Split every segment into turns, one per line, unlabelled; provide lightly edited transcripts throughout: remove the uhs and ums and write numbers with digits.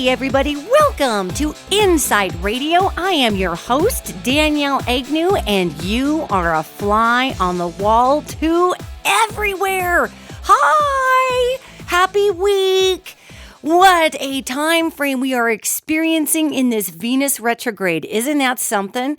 Hey everybody, welcome to inPsightRadio. I am your host, Danielle Egnew, and you are a fly on the wall to everywhere. Hi! Happy week! What a time frame we are experiencing in this Venus retrograde. Isn't that something?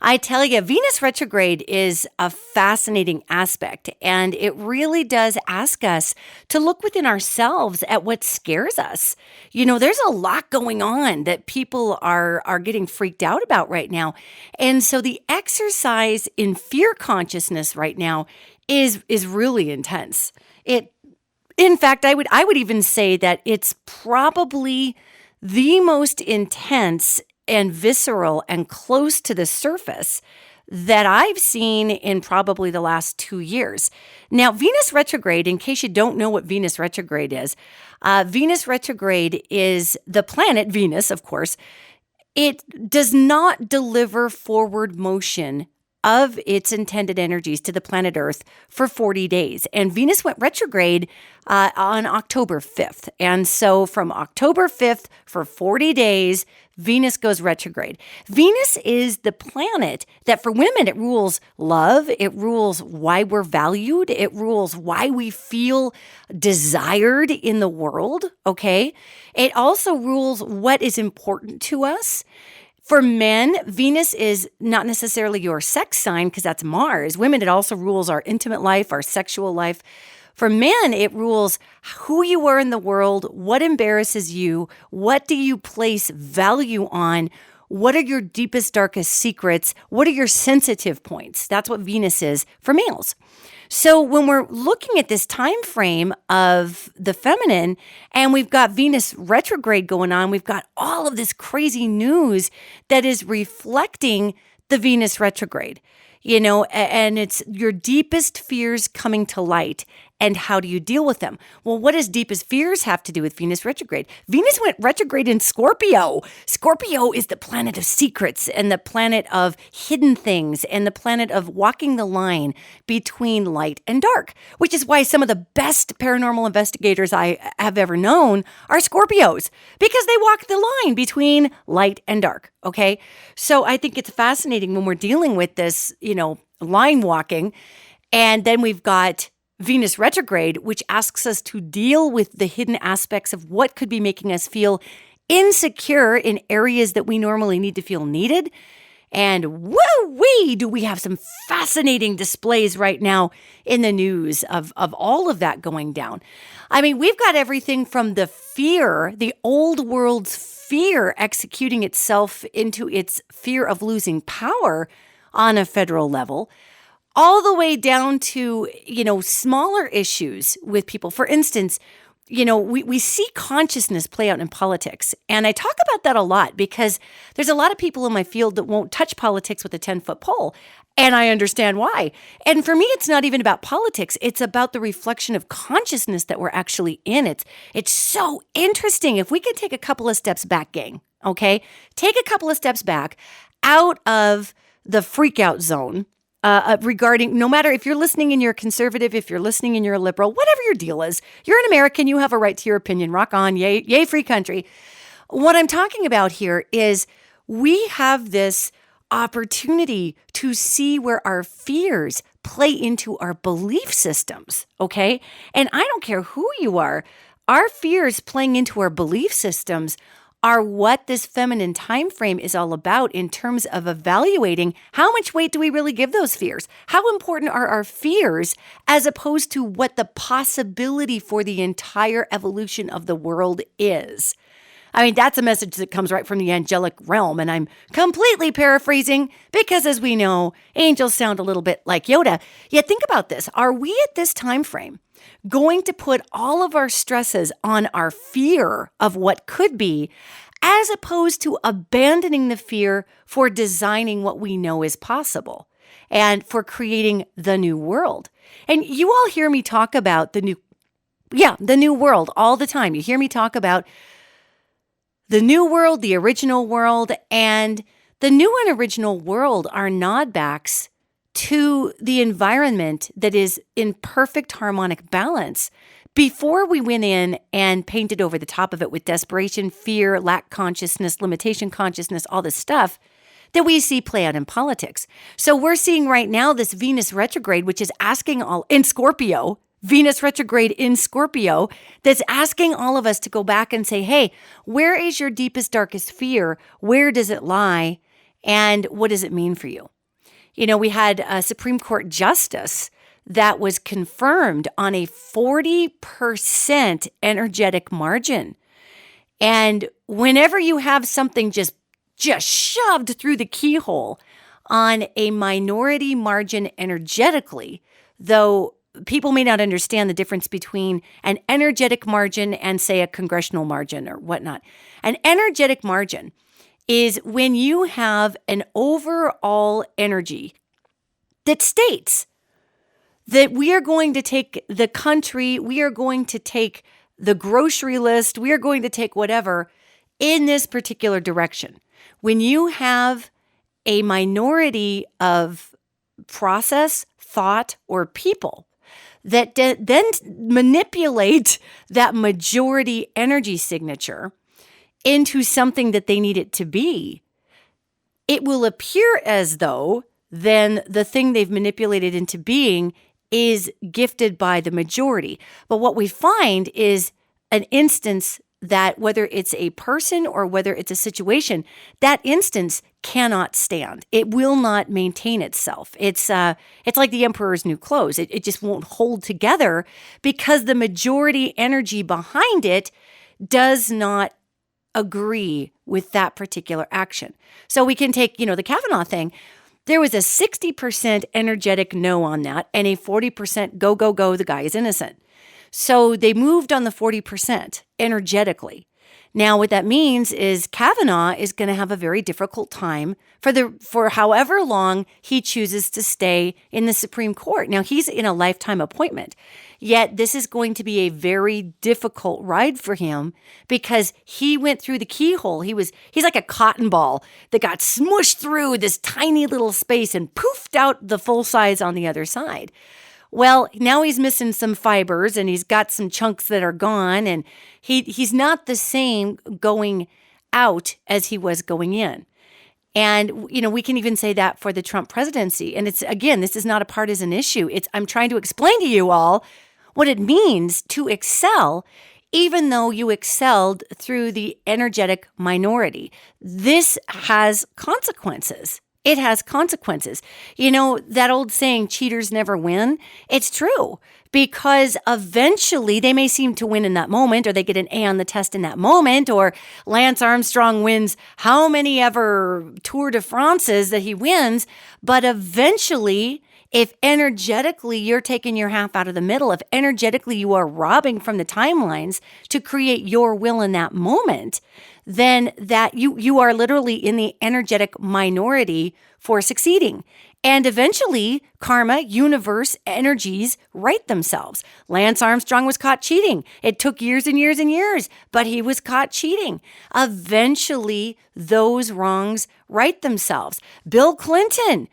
I tell you, Venus retrograde is a fascinating aspect, and it really does ask us to look within ourselves at what scares us. You know, there's a lot going on that people are getting freaked out about right now. And so the exercise in fear consciousness right now is really intense. In fact, I would even say that it's probably the most intense and visceral and close to the surface that I've seen in probably the last 2 years. Now, Venus retrograde, in case you don't know what Venus retrograde is the planet Venus, of course. It does not deliver forward motion of its intended energies to the planet Earth for 40 days. And Venus went retrograde on October 5th. And so from October 5th for 40 days, Venus goes retrograde. Venus is the planet that for women, it rules love. It rules why we're valued. It rules why we feel desired in the world, okay? It also rules what is important to us. For men, Venus is not necessarily your sex sign because that's Mars. Women, it also rules our intimate life, our sexual life. For men, it rules who you are in the world, what embarrasses you, what do you place value on, what are your deepest, darkest secrets, what are your sensitive points. That's what Venus is for males. So when we're looking at this time frame of the feminine and we've got Venus retrograde going on, we've got all of this crazy news that is reflecting the Venus retrograde, you know, and it's your deepest fears coming to light. And how do you deal with them? Well, what does deepest fears have to do with Venus retrograde? Venus went retrograde in Scorpio. Scorpio is the planet of secrets and the planet of hidden things and the planet of walking the line between light and dark, which is why some of the best paranormal investigators I have ever known are Scorpios, because they walk the line between light and dark, okay? So I think it's fascinating when we're dealing with this, you know, line walking, and then we've got Venus retrograde, which asks us to deal with the hidden aspects of what could be making us feel insecure in areas that we normally need to feel needed. And woo-wee, do we have some fascinating displays right now in the news of all of that going down. I mean, we've got everything from the fear, the old world's fear executing itself into its fear of losing power on a federal level, all the way down to, you know, smaller issues with people. For instance, you know, we see consciousness play out in politics. And I talk about that a lot because there's a lot of people in my field that won't touch politics with a 10-foot pole. And I understand why. And for me, it's not even about politics. It's about the reflection of consciousness that we're actually in. It's so interesting. If we could take a couple of steps back, gang, okay? Take a couple of steps back out of the freak out zone. Regarding, no matter if you're listening and you're a conservative, if you're listening and you're a liberal, whatever your deal is, you're an American, you have a right to your opinion, rock on, yay free country. What I'm talking about here is we have this opportunity to see where our fears play into our belief systems, okay? And I don't care who you are, our fears playing into our belief systems are what this feminine time frame is all about in terms of evaluating how much weight do we really give those fears? How important are our fears as opposed to what the possibility for the entire evolution of the world is? I mean, that's a message that comes right from the angelic realm, and I'm completely paraphrasing because, as we know, angels sound a little bit like Yoda. Yet think about this. Are we at this time frame going to put all of our stresses on our fear of what could be, as opposed to abandoning the fear for designing what we know is possible and for creating the new world? And you all hear me talk about the new world all the time. You hear me talk about the new world, the original world, and the new and original world are nodbacks to the environment that is in perfect harmonic balance before we went in and painted over the top of it with desperation, fear, lack consciousness, limitation consciousness, all this stuff that we see play out in politics. So we're seeing right now this Venus retrograde, which is asking all in Scorpio, Venus retrograde in Scorpio, that's asking all of us to go back and say, hey, where is your deepest, darkest fear? Where does it lie? And what does it mean for you? You know, we had a Supreme Court justice that was confirmed on a 40% energetic margin. And whenever you have something just shoved through the keyhole on a minority margin energetically, though people may not understand the difference between an energetic margin and, say, a congressional margin or whatnot. An energetic margin is when you have an overall energy that states that we are going to take the country, we are going to take the grocery list, we are going to take whatever in this particular direction. When you have a minority of process, thought, or people that then manipulate that majority energy signature into something that they need it to be, it will appear as though then the thing they've manipulated into being is gifted by the majority. But what we find is an instance that whether it's a person or whether it's a situation, that instance cannot stand. It will not maintain itself. It's like the emperor's new clothes. It just won't hold together because the majority energy behind it does not agree with that particular action. So we can take, the Kavanaugh thing. There was a 60% energetic no on that and a 40% go, go, go, the guy is innocent. So they moved on the 40% energetically. Now, what that means is Kavanaugh is going to have a very difficult time for however long he chooses to stay in the Supreme Court. Now, he's in a lifetime appointment, yet this is going to be a very difficult ride for him because he went through the keyhole. He's like a cotton ball that got smushed through this tiny little space and poofed out the full size on the other side. Well, now he's missing some fibers and he's got some chunks that are gone and he's not the same going out as he was going in. And, we can even say that for the Trump presidency. And it's, again, this is not a partisan issue. I'm trying to explain to you all what it means to excel, even though you excelled through the energetic minority. This has consequences. It has consequences. That old saying, cheaters never win. It's true because eventually they may seem to win in that moment or they get an A on the test in that moment or Lance Armstrong wins how many ever Tour de France's that he wins. But eventually, if energetically you're taking your half out of the middle, if energetically you are robbing from the timelines to create your will in that moment, then that you are literally in the energetic minority for succeeding. And eventually, karma, universe, energies right themselves. Lance Armstrong was caught cheating. It took years and years and years, but he was caught cheating. Eventually, those wrongs right themselves. Bill Clinton,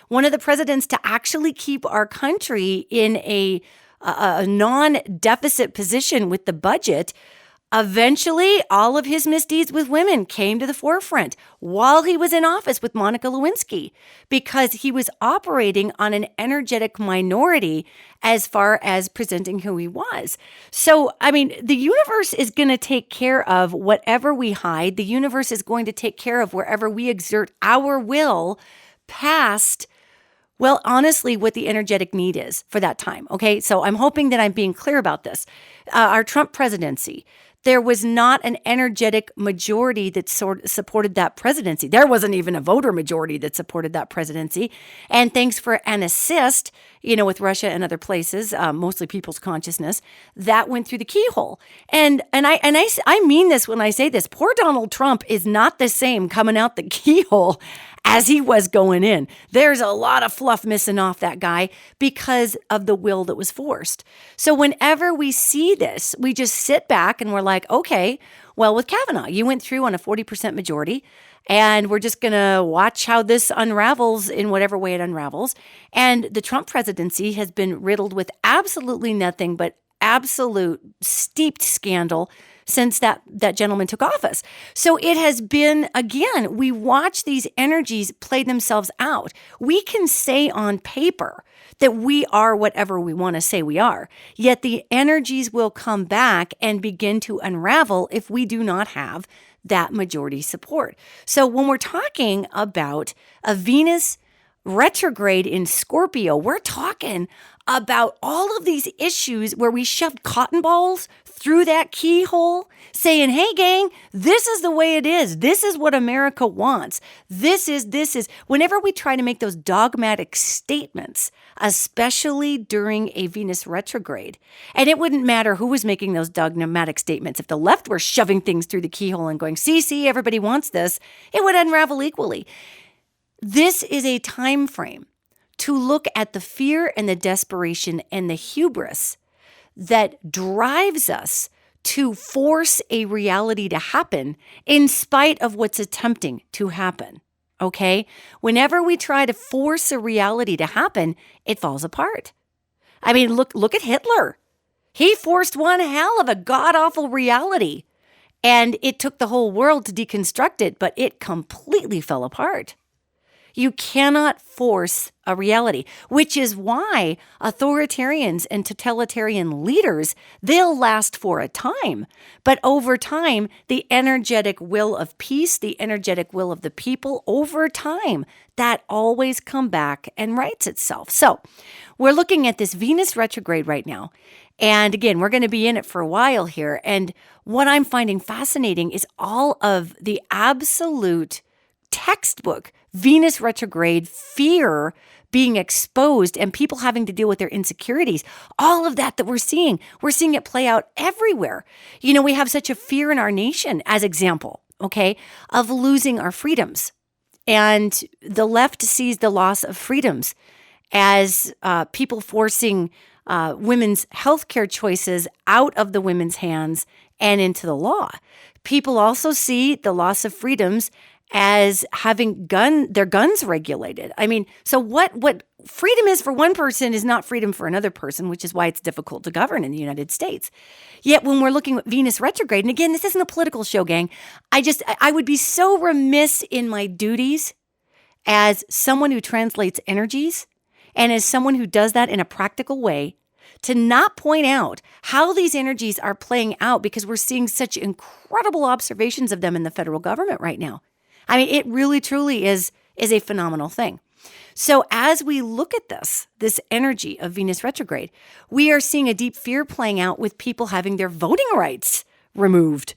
one of the presidents to actually keep our country in a non-deficit position with the budget. Eventually, all of his misdeeds with women came to the forefront while he was in office with Monica Lewinsky because he was operating on an energetic minority as far as presenting who he was. So, the universe is going to take care of whatever we hide. The universe is going to take care of wherever we exert our will past, well, honestly, what the energetic need is for that time. Okay, so I'm hoping that I'm being clear about this. Our Trump presidency, there was not an energetic majority that supported that presidency. There wasn't even a voter majority that supported that presidency. And thanks for an assist, with Russia and other places, mostly people's consciousness, that went through the keyhole. And I mean this when I say this. Poor Donald Trump is not the same coming out the keyhole as he was going in. There's a lot of fluff missing off that guy because of the will that was forced. So whenever we see this, we just sit back and we're like, okay, Well, with Kavanaugh, you went through on a 40% majority, and we're just going to watch how this unravels in whatever way it unravels. And the Trump presidency has been riddled with absolutely nothing but absolute steeped scandal since that gentleman took office. So it has been, again, we watch these energies play themselves out. We can say on paper that we are whatever we want to say we are, yet the energies will come back and begin to unravel if we do not have that majority support. So when we're talking about a Venus retrograde in Scorpio, we're talking about all of these issues where we shoved cotton balls through that keyhole saying, hey, gang, this is the way it is. This is what America wants. This is. Whenever we try to make those dogmatic statements, especially during a Venus retrograde, and it wouldn't matter who was making those dogmatic statements. If the left were shoving things through the keyhole and going, see, everybody wants this, it would unravel equally. This is a time frame to look at the fear and the desperation and the hubris that drives us to force a reality to happen in spite of what's attempting to happen. Okay? Whenever we try to force a reality to happen, it falls apart. I mean, look at Hitler. He forced one hell of a god-awful reality, and it took the whole world to deconstruct it, but it completely fell apart. You cannot force a reality, which is why authoritarians and totalitarian leaders, they'll last for a time. But over time, the energetic will of peace, the energetic will of the people, over time, that always come back and rights itself. So we're looking at this Venus retrograde right now. And again, we're going to be in it for a while here. And what I'm finding fascinating is all of the absolute textbook Venus retrograde fear being exposed and people having to deal with their insecurities. All of that we're seeing it play out everywhere. You know, we have such a fear in our nation, as example, okay, of losing our freedoms. And the left sees the loss of freedoms as people forcing women's healthcare choices out of the women's hands and into the law. People also see the loss of freedoms as having their guns regulated. I mean, so what freedom is for one person is not freedom for another person, which is why it's difficult to govern in the United States. Yet when we're looking at Venus retrograde, and again, this isn't a political show, gang, I would be so remiss in my duties as someone who translates energies and as someone who does that in a practical way to not point out how these energies are playing out, because we're seeing such incredible observations of them in the federal government right now. I mean, it really, truly is a phenomenal thing. So as we look at this energy of Venus retrograde, we are seeing a deep fear playing out with people having their voting rights removed.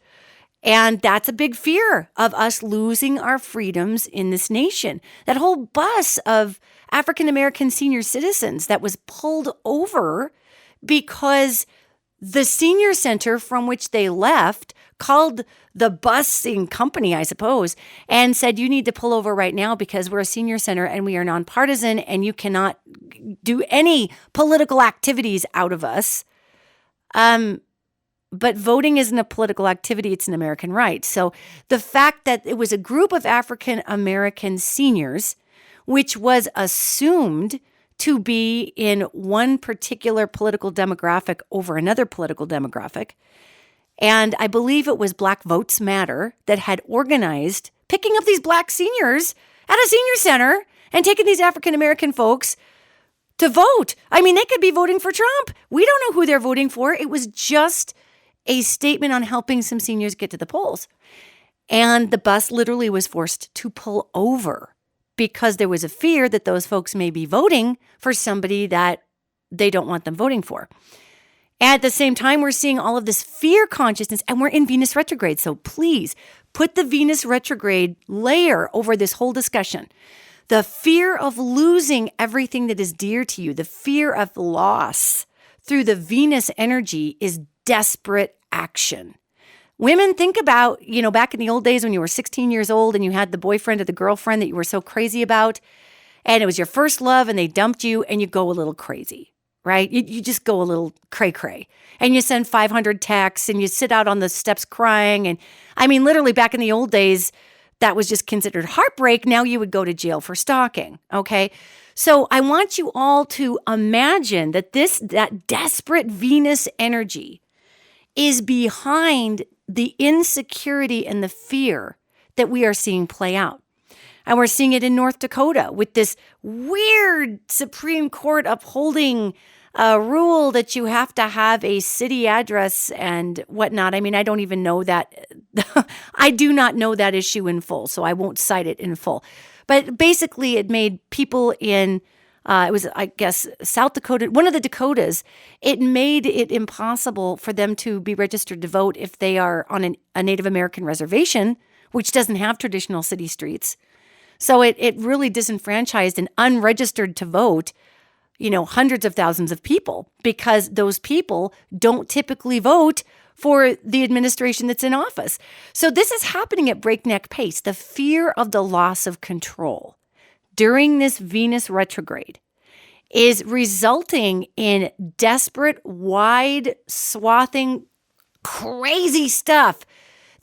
And that's a big fear of us losing our freedoms in this nation. That whole bus of African-American senior citizens that was pulled over because the senior center from which they left called the busing company, I suppose, and said, you need to pull over right now because we're a senior center and we are nonpartisan and you cannot do any political activities out of us. But voting isn't a political activity, it's an American right. So the fact that it was a group of African American seniors, which was assumed to be in one particular political demographic over another political demographic, and I believe it was Black Votes Matter that had organized picking up these Black seniors at a senior center and taking these African-American folks to vote. I mean, they could be voting for Trump. We don't know who they're voting for. It was just a statement on helping some seniors get to the polls. And the bus literally was forced to pull over because there was a fear that those folks may be voting for somebody that they don't want them voting for. At the same time, we're seeing all of this fear consciousness, and we're in Venus retrograde. So please put the Venus retrograde layer over this whole discussion. The fear of losing everything that is dear to you, the fear of loss through the Venus energy is desperate action. Women, think about, back in the old days when you were 16 years old and you had the boyfriend or the girlfriend that you were so crazy about, and it was your first love and they dumped you and you go a little crazy. right? You just go a little cray-cray. And you send 500 texts and you sit out on the steps crying. And I mean, literally back in the old days, that was just considered heartbreak. Now you would go to jail for stalking, okay? So I want you all to imagine that that desperate Venus energy is behind the insecurity and the fear that we are seeing play out. And we're seeing it in North Dakota with this weird Supreme Court upholding a rule that you have to have a city address and whatnot. I mean, I don't even know that. I do not know that issue in full, so I won't cite it in full. But basically, it made people in, it was, I guess, South Dakota, one of the Dakotas, it made it impossible for them to be registered to vote if they are on a Native American reservation, which doesn't have traditional city streets. So it really disenfranchised and unregistered to vote, hundreds of thousands of people, because those people don't typically vote for the administration that's in office. So this is happening at breakneck pace. The fear of the loss of control during this Venus retrograde is resulting in desperate, wide swathing, crazy stuff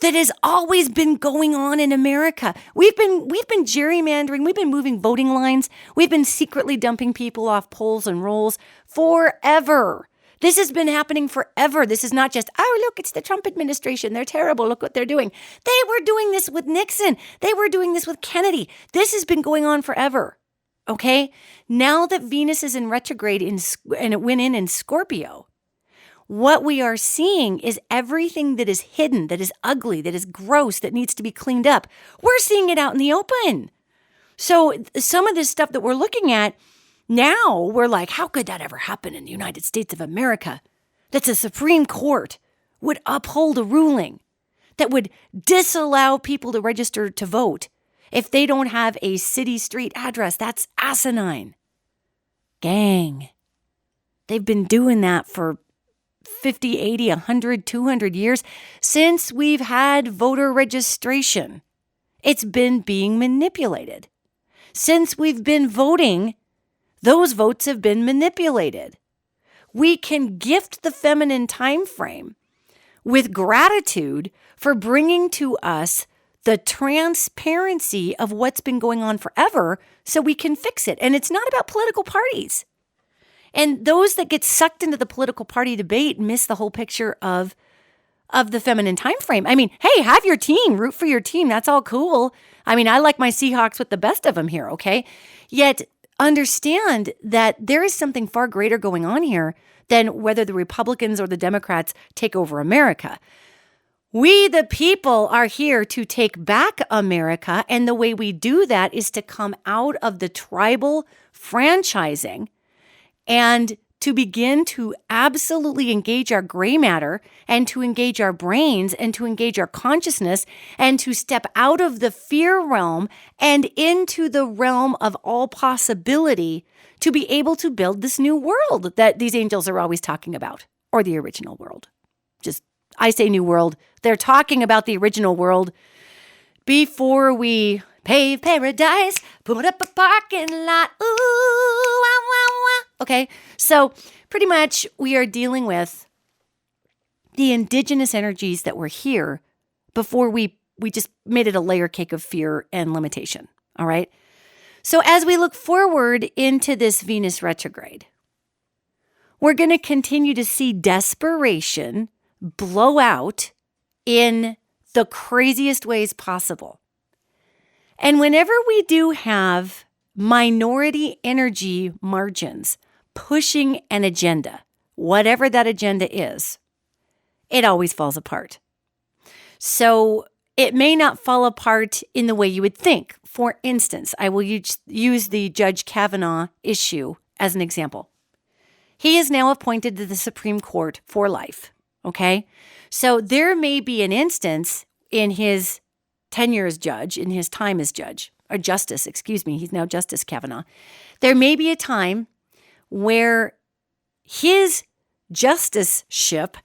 that has always been going on in America. We've been gerrymandering, we've been moving voting lines, we've been secretly dumping people off polls and rolls forever. This has been happening forever. This is not just, oh, look, it's the Trump administration. They're terrible. Look what they're doing. They were doing this with Nixon. They were doing this with Kennedy. This has been going on forever. Okay? Now that Venus is in retrograde and it went in Scorpio, what we are seeing is everything that is hidden, that is ugly, that is gross, that needs to be cleaned up. We're seeing it out in the open. So some of this stuff that we're looking at now, we're like, how could that ever happen in the United States of America? That the Supreme Court would uphold a ruling that would disallow people to register to vote if they don't have a city street address. That's asinine. Gang. They've been doing that for 50, 80, 100, 200 years since we've had voter registration. It's been being manipulated. Since we've been voting, those votes have been manipulated. We can gift the feminine time frame with gratitude for bringing to us the transparency of what's been going on forever so we can fix it. And it's not about political parties. And those that get sucked into the political party debate miss the whole picture of the feminine time frame. I mean, hey, have your team, root for your team. That's all cool. I mean, I like my Seahawks with the best of them here, okay? Yet understand that there is something far greater going on here than whether the Republicans or the Democrats take over America. We, the people, are here to take back America. And the way we do that is to come out of the tribal franchising and to begin to absolutely engage our gray matter and to engage our brains and to engage our consciousness and to step out of the fear realm and into the realm of all possibility to be able to build this new world that these angels are always talking about, or the original world. I say new world. They're talking about the original world before we pave paradise, put up a parking lot. Ooh, wah, wah, wah. Okay, so pretty much we are dealing with the indigenous energies that were here before we just made it a layer cake of fear and limitation. All right. So as we look forward into this Venus retrograde, we're going to continue to see desperation blow out in the craziest ways possible. And whenever we do have minority energy margins pushing an agenda, whatever that agenda is, it always falls apart. So it may not fall apart in the way you would think. For instance, I will use the Judge Kavanaugh issue as an example. He is now appointed to the Supreme Court for life. Okay? So there may be an instance in his tenure as judge, in his time as judge, or justice, excuse me, he's now Justice Kavanaugh. There may be a time where his justiceship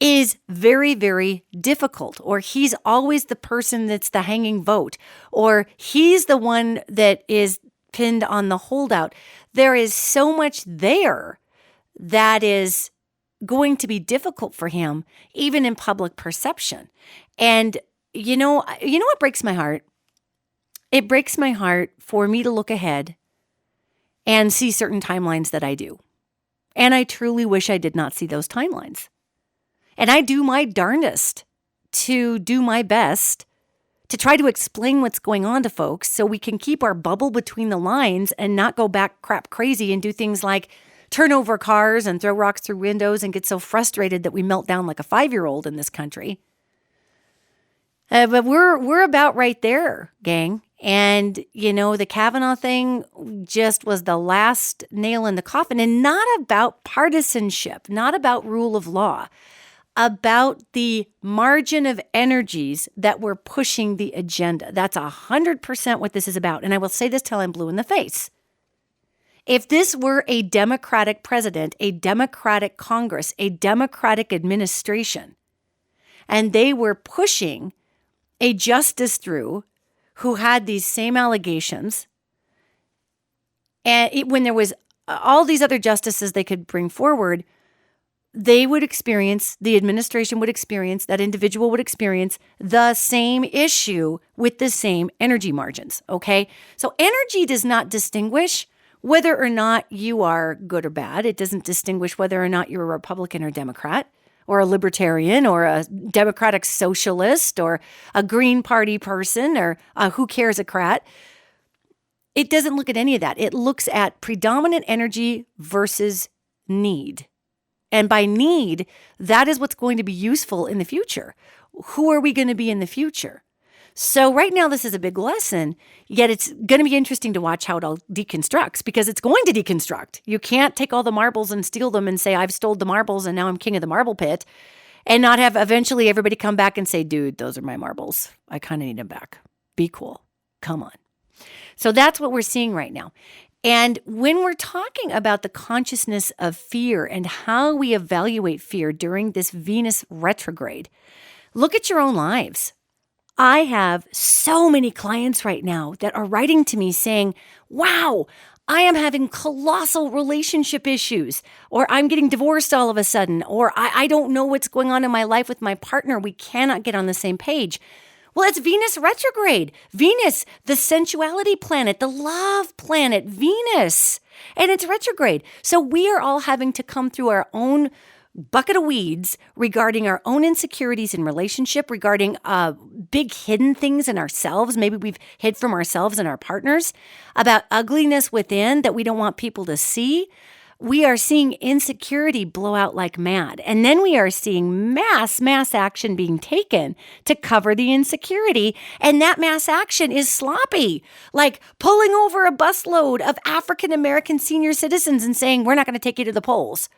is very, very difficult, or he's always the person that's the hanging vote, or he's the one that is pinned on the holdout. There is so much there that is going to be difficult for him, even in public perception. And you know what breaks my heart? It breaks my heart for me to look ahead and see certain timelines that I do. And I truly wish I did not see those timelines. And I do my darndest to do my best to try to explain what's going on to folks so we can keep our bubble between the lines and not go back crap crazy and do things like turn over cars and throw rocks through windows and get so frustrated that we melt down like a 5-year-old in this country. But we're about right there, gang. And, the Kavanaugh thing just was the last nail in the coffin, and not about partisanship, not about rule of law, about the margin of energies that were pushing the agenda. That's 100% what this is about. And I will say this till I'm blue in the face. If this were a Democratic president, a Democratic Congress, a Democratic administration, and they were pushing a justice through who had these same allegations, and when there was all these other justices they could bring forward, they would experience, the administration would experience, that individual would experience the same issue with the same energy margins, okay? So energy does not distinguish whether or not you are good or bad. It doesn't distinguish whether or not you're a Republican or Democrat, or a libertarian, or a democratic socialist, or a Green Party person, or a who cares-ocrat. It doesn't look at any of that. It looks at predominant energy versus need. And by need, that is what's going to be useful in the future. Who are we going to be in the future? So right now, this is a big lesson, yet it's going to be interesting to watch how it all deconstructs, because it's going to deconstruct. You can't take all the marbles and steal them and say, I've stole the marbles and now I'm king of the marble pit, and not have eventually everybody come back and say, dude, those are my marbles. I kind of need them back. Be cool. Come on. So that's what we're seeing right now. And when we're talking about the consciousness of fear and how we evaluate fear during this Venus retrograde, look at your own lives. I have so many clients right now that are writing to me saying, wow, I am having colossal relationship issues, or I'm getting divorced all of a sudden, or I don't know what's going on in my life with my partner. We cannot get on the same page. Well, it's Venus retrograde. Venus, the sensuality planet, the love planet, Venus, and it's retrograde. So we are all having to come through our own bucket of weeds regarding our own insecurities in relationship, regarding big hidden things in ourselves. Maybe we've hid from ourselves and our partners, about ugliness within that we don't want people to see. We are seeing insecurity blow out like mad. And then we are seeing mass action being taken to cover the insecurity. And that mass action is sloppy, like pulling over a busload of African-American senior citizens and saying, we're not going to take you to the polls.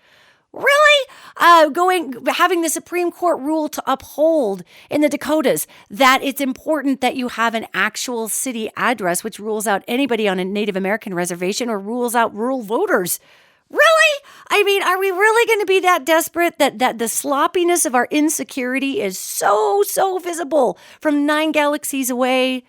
Really? Having the Supreme Court rule to uphold in the Dakotas that it's important that you have an actual city address, which rules out anybody on a Native American reservation or rules out rural voters. Really? I mean, are we really going to be that desperate that the sloppiness of our insecurity is so visible from 9 galaxies away?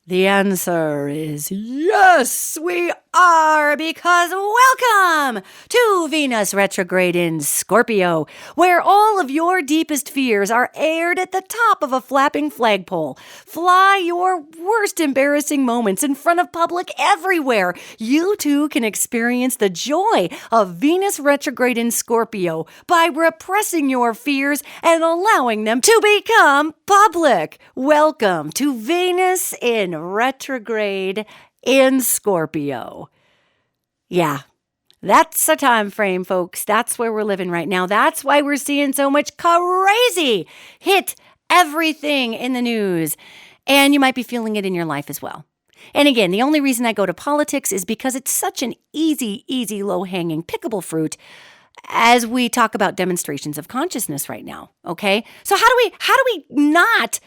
The answer is yes, we are, because welcome to Venus retrograde in Scorpio, where all of your deepest fears are aired at the top of a flapping flagpole. Fly your worst embarrassing moments in front of public everywhere. You too can experience the joy of Venus retrograde in Scorpio by repressing your fears and allowing them to become public. Welcome to Venus in retrograde in Scorpio. Yeah, that's a time frame, folks. That's where we're living right now. That's why we're seeing so much crazy hit everything in the news. And you might be feeling it in your life as well. And again, the only reason I go to politics is because it's such an easy, low-hanging, pickable fruit as we talk about demonstrations of consciousness right now, okay? So how do we not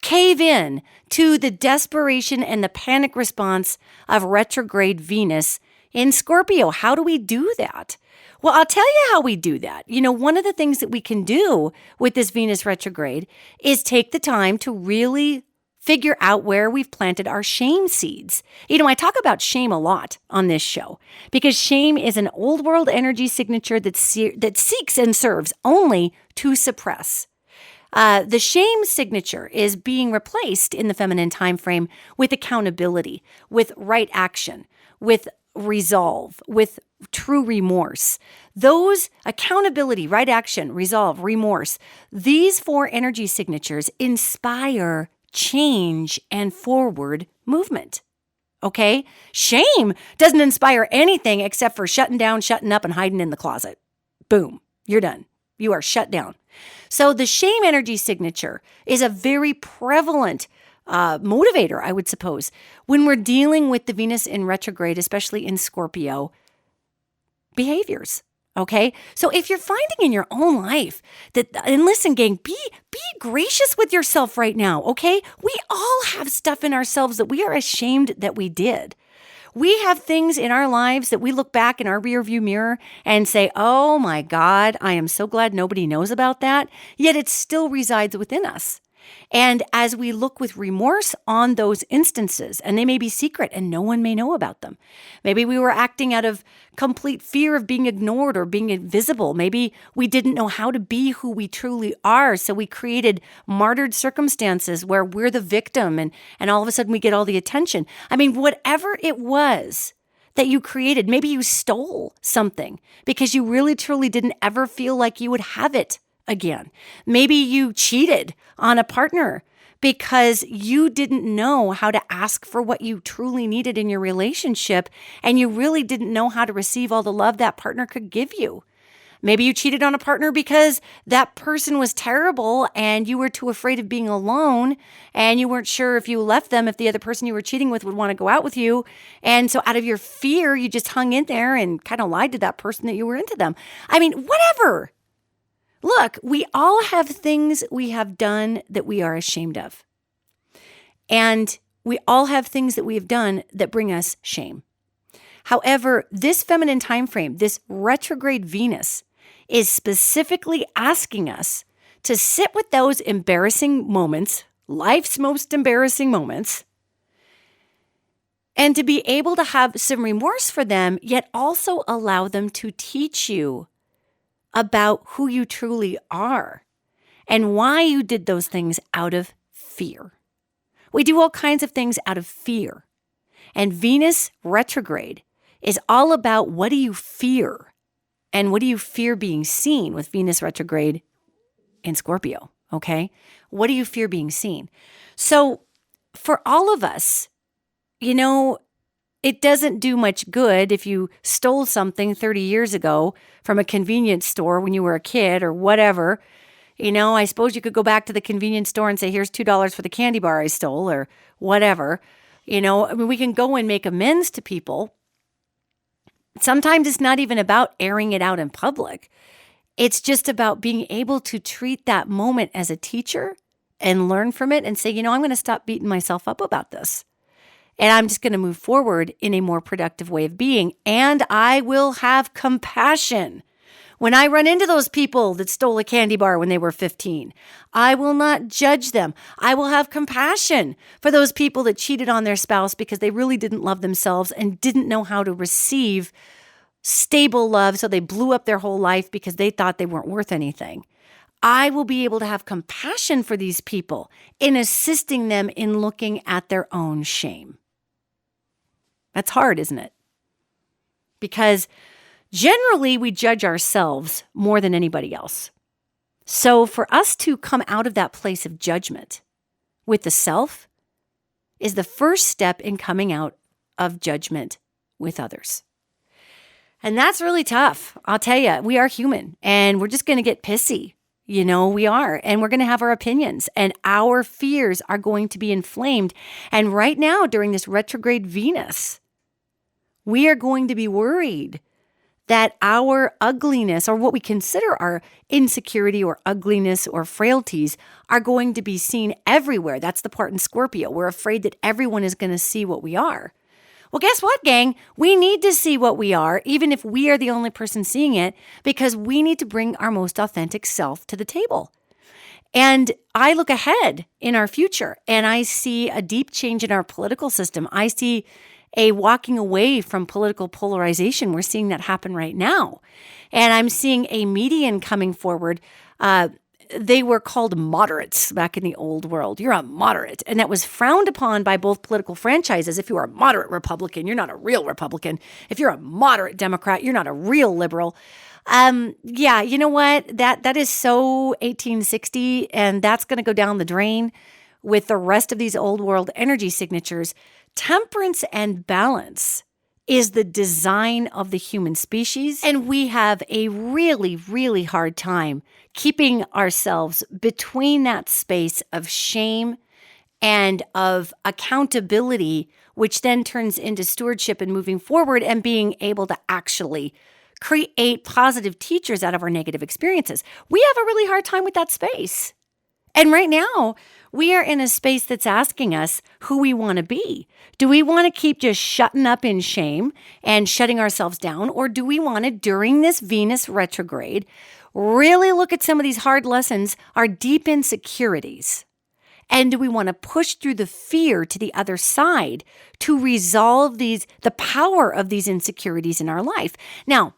cave in to the desperation and the panic response of retrograde Venus in Scorpio? How do we do that? Well, I'll tell you how we do that. You know, one of the things that we can do with this Venus retrograde is take the time to really figure out where we've planted our shame seeds. I talk about shame a lot on this show because shame is an old world energy signature that seeks and serves only to suppress. The shame signature is being replaced in the feminine time frame with accountability, with right action, with resolve, with true remorse. Those accountability, right action, resolve, remorse, these 4 energy signatures inspire change and forward movement. Okay? Shame doesn't inspire anything except for shutting down, shutting up, and hiding in the closet. Boom. You're done. You are shut down. So the shame energy signature is a very prevalent motivator, I would suppose, when we're dealing with the Venus in retrograde, especially in Scorpio behaviors. Okay. So if you're finding in your own life that, and listen, gang, be gracious with yourself right now. Okay. We all have stuff in ourselves that we are ashamed that we did. We have things in our lives that we look back in our rearview mirror and say, oh my God, I am so glad nobody knows about that. Yet it still resides within us. And as we look with remorse on those instances, and they may be secret and no one may know about them. Maybe we were acting out of complete fear of being ignored or being invisible. Maybe we didn't know how to be who we truly are. So we created martyred circumstances where we're the victim and all of a sudden we get all the attention. I mean, whatever it was that you created, maybe you stole something because you really truly didn't ever feel like you would have it again. Maybe you cheated on a partner because you didn't know how to ask for what you truly needed in your relationship and you really didn't know how to receive all the love that partner could give you. Maybe you cheated on a partner because that person was terrible and you were too afraid of being alone and you weren't sure if you left them, if the other person you were cheating with would want to go out with you. And so out of your fear, you just hung in there and kind of lied to that person that you were into them. I mean, whatever. Look, we all have things we have done that we are ashamed of. And we all have things that we have done that bring us shame. However, this feminine time frame, this retrograde Venus, is specifically asking us to sit with those embarrassing moments, life's most embarrassing moments, and to be able to have some remorse for them, yet also allow them to teach you about who you truly are and why you did those things out of fear. We do all kinds of things out of fear. And Venus retrograde is all about what do you fear and what do you fear being seen with Venus retrograde in Scorpio, okay? What do you fear being seen? So for all of us, it doesn't do much good if you stole something 30 years ago from a convenience store when you were a kid or whatever. I suppose you could go back to the convenience store and say, here's $2 for the candy bar I stole or whatever. We can go and make amends to people. Sometimes it's not even about airing it out in public. It's just about being able to treat that moment as a teacher and learn from it and say, I'm going to stop beating myself up about this. And I'm just going to move forward in a more productive way of being. And I will have compassion when I run into those people that stole a candy bar when they were 15. I will not judge them. I will have compassion for those people that cheated on their spouse because they really didn't love themselves and didn't know how to receive stable love. So they blew up their whole life because they thought they weren't worth anything. I will be able to have compassion for these people in assisting them in looking at their own shame. That's hard, isn't it? Because generally we judge ourselves more than anybody else. So for us to come out of that place of judgment with the self is the first step in coming out of judgment with others. And that's really tough. I'll tell you, we are human and we're just going to get pissy. We are, and we're going to have our opinions and our fears are going to be inflamed. And right now during this retrograde Venus, we are going to be worried that our ugliness or what we consider our insecurity or ugliness or frailties are going to be seen everywhere. That's the part in Scorpio. We're afraid that everyone is going to see what we are. Well, guess what, gang? We need to see what we are, even if we are the only person seeing it, because we need to bring our most authentic self to the table. And I look ahead in our future and I see a deep change in our political system. I see a walking away from political polarization. We're seeing that happen right now. And I'm seeing a median coming forward. They were called moderates back in the old world. You're a moderate. And that was frowned upon by both political franchises. If you are a moderate Republican, you're not a real Republican. If you're a moderate Democrat, you're not a real liberal. Yeah, you know what? That is so 1860, and that's going to go down the drain with the rest of these old world energy signatures. Temperance and balance is the design of the human species, and we have a really, really hard time keeping ourselves between that space of shame and of accountability, which then turns into stewardship and moving forward and being able to actually create positive teachers out of our negative experiences. We have a really hard time with that space. And right now, we are in a space that's asking us who we want to be. Do we want to keep just shutting up in shame and shutting ourselves down? Or do we want to, during this Venus retrograde, really look at some of these hard lessons, our deep insecurities? And do we want to push through the fear to the other side to resolve the power of these insecurities in our life? Now,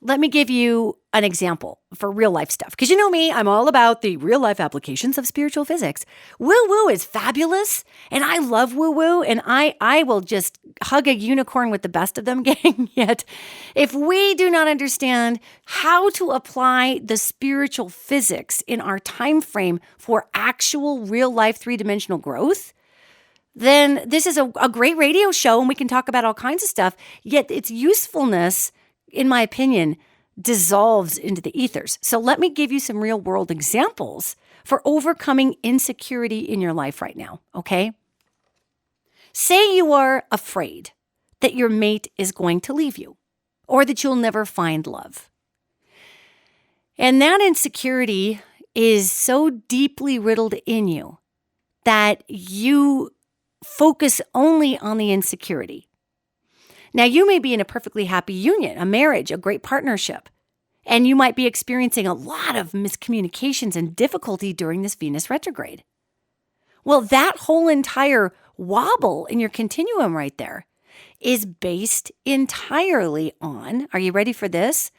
let me give you an example for real life stuff. Because you know me, I'm all about the real life applications of spiritual physics. Woo-woo is fabulous, and I love woo-woo, and I will just hug a unicorn with the best of them, gang. Yet, if we do not understand how to apply the spiritual physics in our time frame for actual real life three-dimensional growth, then this is a great radio show, and we can talk about all kinds of stuff, yet its usefulness, in my opinion, dissolves into the ethers. So let me give you some real world examples for overcoming insecurity in your life right now, okay? Say you are afraid that your mate is going to leave you or that you'll never find love. And that insecurity is so deeply riddled in you that you focus only on the insecurity. Now, you may be in a perfectly happy union, a marriage, a great partnership, and you might be experiencing a lot of miscommunications and difficulty during this Venus retrograde. Well, that whole entire wobble in your continuum right there is based entirely on, are you ready for this?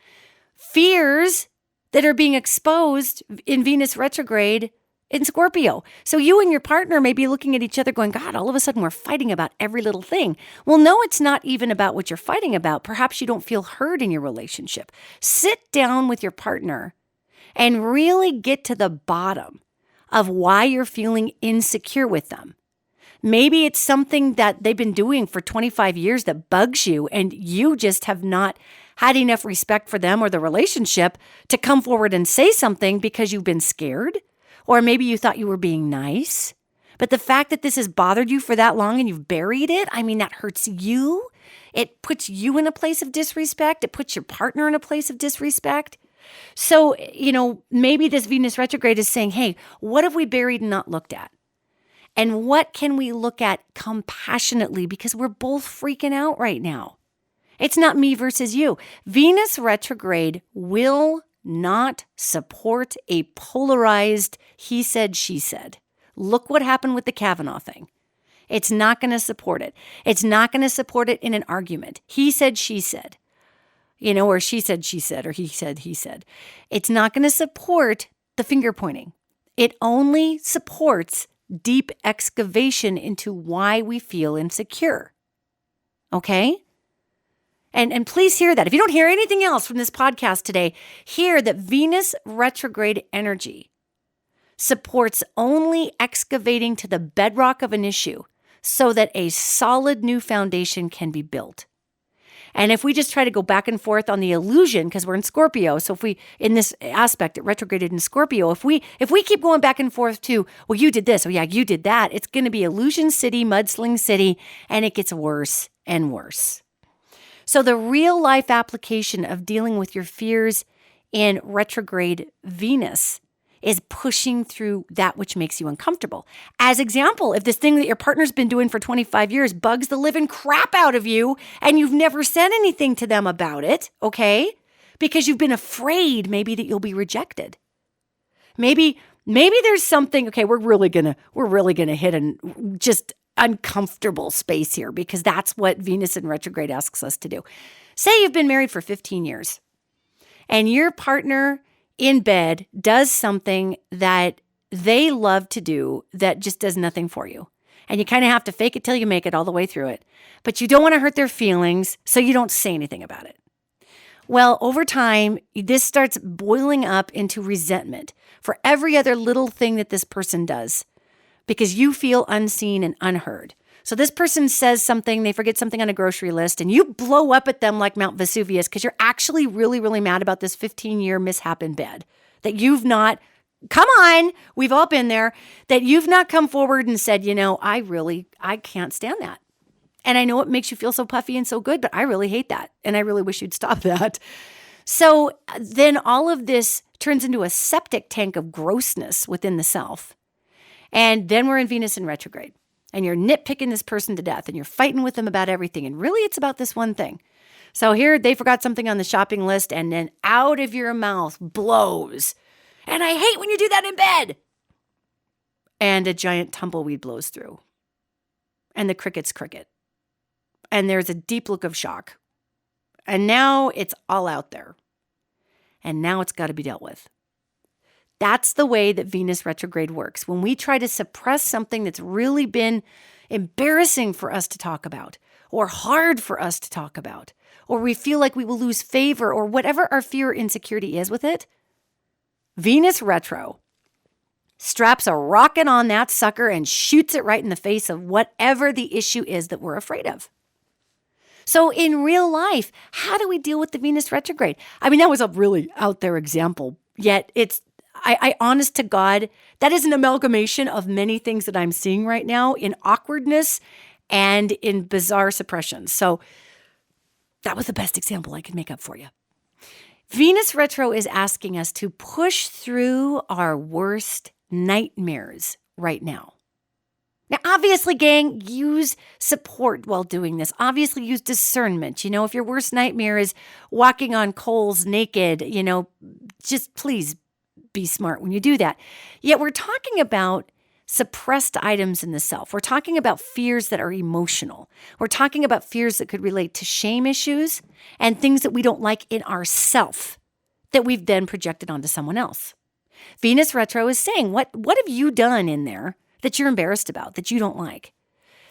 Fears that are being exposed in Venus retrograde in Scorpio. So you and your partner may be looking at each other going, God, all of a sudden we're fighting about every little thing. Well, no, it's not even about what you're fighting about. Perhaps you don't feel heard in your relationship. Sit down with your partner and really get to the bottom of why you're feeling insecure with them. Maybe it's something that they've been doing for 25 years that bugs you, and you just have not had enough respect for them or the relationship to come forward and say something because you've been scared. Or maybe you thought you were being nice, but the fact that this has bothered you for that long and you've buried it, I mean, that hurts you. It puts you in a place of disrespect. It puts your partner in a place of disrespect. So, maybe this Venus retrograde is saying, hey, what have we buried and not looked at? And what can we look at compassionately? Because we're both freaking out right now. It's not me versus you. Venus retrograde will not support a polarized he said, she said. Look what happened with the Kavanaugh thing. It's not going to support it. It's not going to support it in an argument. He said, she said, or she said, or he said, he said. It's not going to support the finger pointing. It only supports deep excavation into why we feel insecure. Okay? And please hear that. If you don't hear anything else from this podcast today, hear that Venus retrograde energy supports only excavating to the bedrock of an issue so that a solid new foundation can be built. And if we just try to go back and forth on the illusion, because we're in Scorpio, so if we, in this aspect, it retrograded in Scorpio, if we keep going back and forth to, well, you did this, oh yeah, you did that, it's going to be illusion city, mudsling city, and it gets worse and worse. So the real life application of dealing with your fears in retrograde Venus is pushing through that which makes you uncomfortable. As example, if this thing that your partner's been doing for 25 years bugs the living crap out of you and you've never said anything to them about it, okay? Because you've been afraid maybe that you'll be rejected. Maybe Maybe there's something, okay, we're really gonna hit a just uncomfortable space here because that's what Venus in retrograde asks us to do. Say you've been married for 15 years and your partner in bed does something that they love to do that just does nothing for you. And you kind of have to fake it till you make it all the way through it. But you don't want to hurt their feelings, so you don't say anything about it. Well, over time, this starts boiling up into resentment for every other little thing that this person does because you feel unseen and unheard. So this person says something, they forget something on a grocery list, and you blow up at them like Mount Vesuvius because you're actually really, really mad about this 15-year mishap in bed that you've not, come on, we've all been there, that you've not come forward and said, I can't stand that. And I know it makes you feel so puffy and so good, but I really hate that. And I really wish you'd stop that. So then all of this turns into a septic tank of grossness within the self. And then we're in Venus in retrograde. And you're nitpicking this person to death. And you're fighting with them about everything. And really, it's about this one thing. So here, they forgot something on the shopping list. And then out of your mouth blows, "And I hate when you do that in bed." And a giant tumbleweed blows through. And the crickets cricket. And there's a deep look of shock. And now it's all out there. And now it's got to be dealt with. That's the way that Venus retrograde works. When we try to suppress something that's really been embarrassing for us to talk about, or hard for us to talk about, or we feel like we will lose favor, or whatever our fear or insecurity is with it, Venus retro straps a rocket on that sucker and shoots it right in the face of whatever the issue is that we're afraid of. So in real life, how do we deal with the Venus retrograde? I mean, that was a really out there example, yet I honest to God, that is an amalgamation of many things that I'm seeing right now in awkwardness and in bizarre suppression. So that was the best example I could make up for you. Venus retro is asking us to push through our worst nightmares right now. Now, obviously, gang, use support while doing this. Obviously, use discernment. If your worst nightmare is walking on coals naked, just please be smart when you do that. Yet we're talking about suppressed items in the self. We're talking about fears that are emotional. We're talking about fears that could relate to shame issues and things that we don't like in ourself that we've then projected onto someone else. Venus retro is saying, what have you done in there that you're embarrassed about, that you don't like,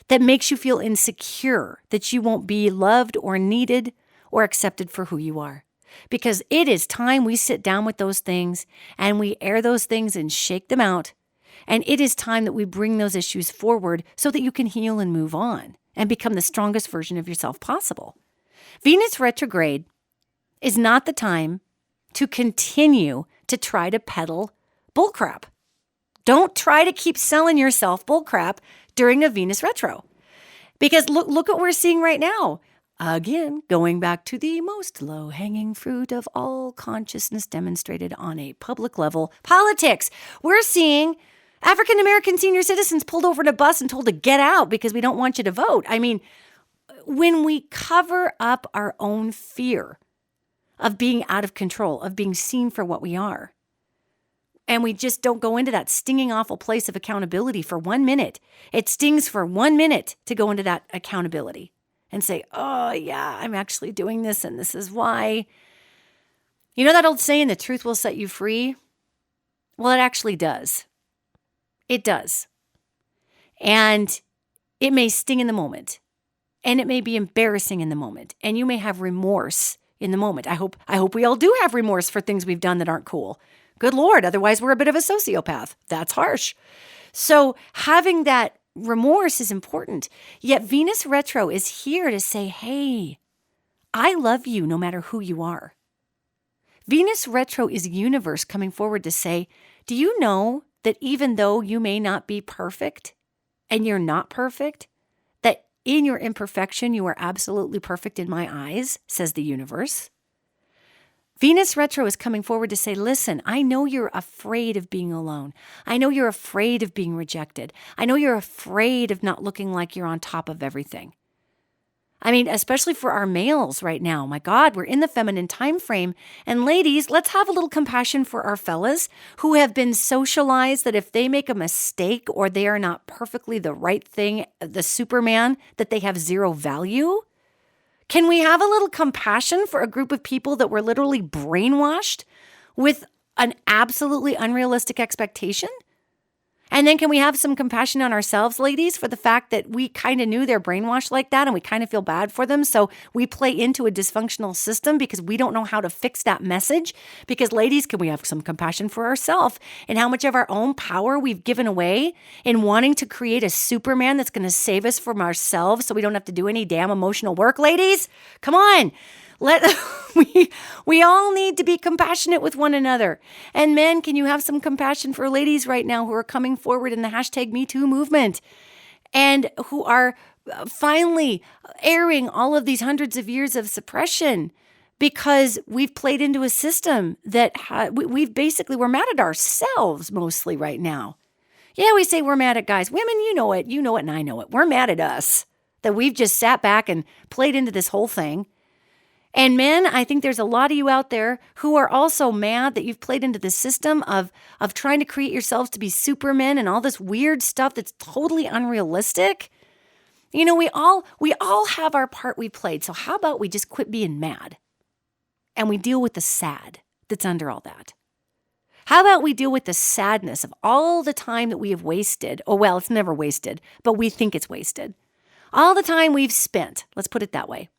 that makes you feel insecure, that you won't be loved or needed or accepted for who you are? Because it is time we sit down with those things and we air those things and shake them out. And it is time that we bring those issues forward so that you can heal and move on and become the strongest version of yourself possible. Venus retrograde is not the time to continue to try to peddle bullcrap. Don't try to keep selling yourself bullcrap during a Venus retro. Because look what we're seeing right now. Again, going back to the most low-hanging fruit of all consciousness demonstrated on a public level, politics. We're seeing African-American senior citizens pulled over in a bus and told to get out because we don't want you to vote. I mean, when we cover up our own fear of being out of control, of being seen for what we are, and we just don't go into that stinging, awful place of accountability for 1 minute. It stings for 1 minute to go into that accountability and say, oh, yeah, I'm actually doing this and this is why. You know that old saying, the truth will set you free? Well, it actually does. It does. And it may sting in the moment. And it may be embarrassing in the moment. And you may have remorse in the moment. I hope we all do have remorse for things we've done that aren't cool. Good Lord, otherwise we're a bit of a sociopath. That's harsh. So having that remorse is important. Yet Venus retro is here to say, hey, I love you no matter who you are. Venus retro is universe coming forward to say, do you know that even though you may not be perfect and you're not perfect, that in your imperfection, you are absolutely perfect in my eyes, says the universe. Venus retro is coming forward to say, listen, I know you're afraid of being alone. I know you're afraid of being rejected. I know you're afraid of not looking like you're on top of everything. I mean, especially for our males right now. My God, we're in the feminine time frame. And ladies, let's have a little compassion for our fellas who have been socialized that if they make a mistake or they are not perfectly the right thing, the Superman, that they have zero value. Can we have a little compassion for a group of people that were literally brainwashed with an absolutely unrealistic expectation? And then can we have some compassion on ourselves, ladies, for the fact that we kind of knew they're brainwashed like that and we kind of feel bad for them. So we play into a dysfunctional system because we don't know how to fix that message. Because ladies, can we have some compassion for ourselves and how much of our own power we've given away in wanting to create a Superman that's going to save us from ourselves so we don't have to do any damn emotional work, ladies? Come on. We all need to be compassionate with one another. And men, can you have some compassion for ladies right now who are coming forward in the #MeToo movement and who are finally airing all of these hundreds of years of suppression because we've played into a system that we're mad at ourselves mostly right now. Yeah, we say we're mad at guys. Women, you know it, and I know it. We're mad at us that we've just sat back and played into this whole thing. And men, I think there's a lot of you out there who are also mad that you've played into the system of trying to create yourselves to be supermen and all this weird stuff that's totally unrealistic. You know, we all have our part we played. So how about we just quit being mad and we deal with the sad that's under all that? How about we deal with the sadness of all the time that we have wasted? Oh, well, it's never wasted, but we think it's wasted. All the time we've spent, let's put it that way,